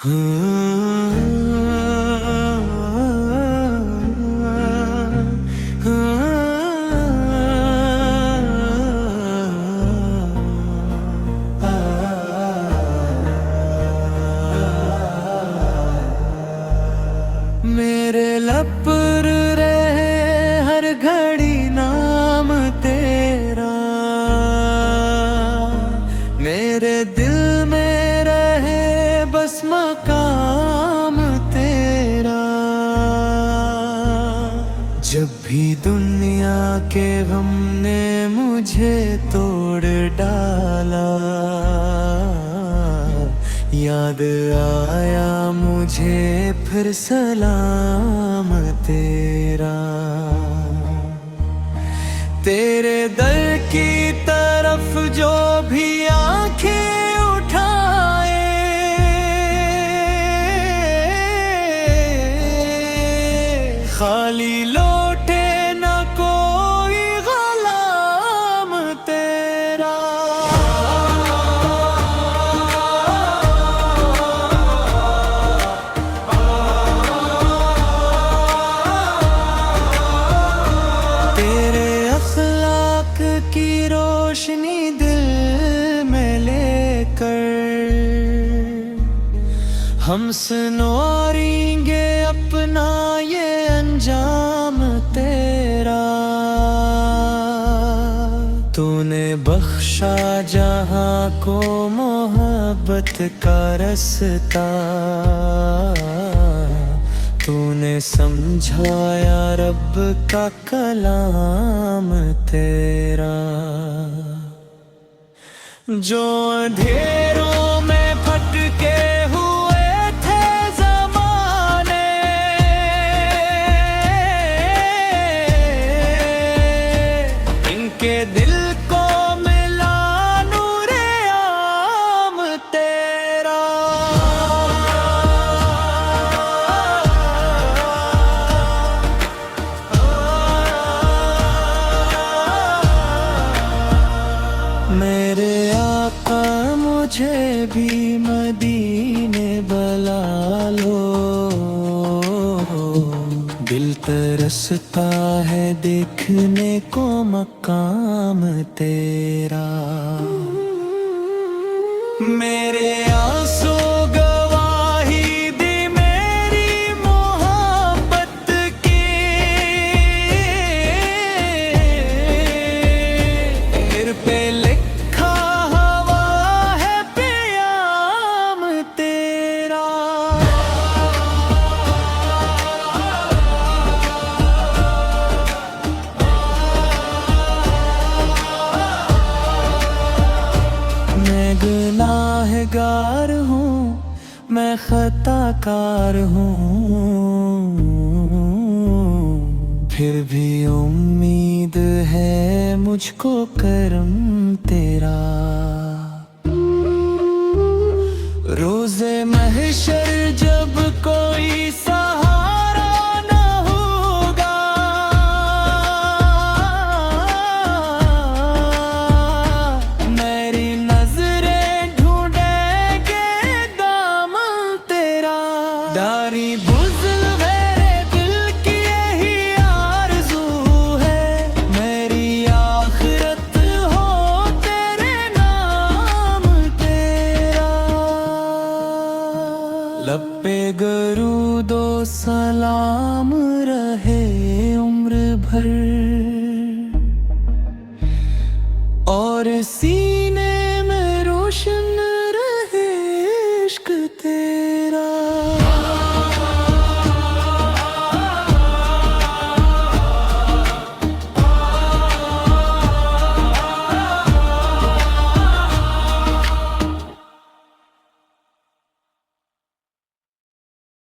मेरे लब पर रहे हर घड़ी नाम तेरा, मेरे दिल में रहे बस मकाम तेरा। जब भी दुनिया के गम ने मुझे तोड़ डाला, याद आया मुझे फिर सलाम तेरा। तेरे दर की तरफ जो भी आंखें उठाए, खाली लौटे न कोई गुलाम तेरा। तेरे अखलाक की रोशनी दिल में लेकर हम संवारेंगे अपना ये अंजाम तेरा। तूने बख्शा जहां को मोहब्बत का रास्ता, तूने समझाया रब का कलाम तेरा। जो अंधेरों में भटके हुए थे ज़माने, इनके दिल को मिला नूरे आम तेरा। मेरे आका मुझे भी मदीने बुला लो, दिल तरसता है देखने को मकाम तेरा। मेरे आंसू गवाही दी मेरी मोहब्बत की, फिर पे लिखा हवा है प्याम तेरा। मैं गुनाहगार हूँ, मैं खताकार हूँ, फिर भी उम्मीद है मुझको करम तेरा। रोज़े महशर जब कोई सहारा न होगा, मेरी नजरें ढूंढेंगे दामन तेरा। दारी बुज़्ल मेरे दिल की यही आरज़ू है, मेरी आखिरत हो तेरे नाम तेरा। लब पे दरूदो सलाम रहे उम्र भर, और सीने में रोशन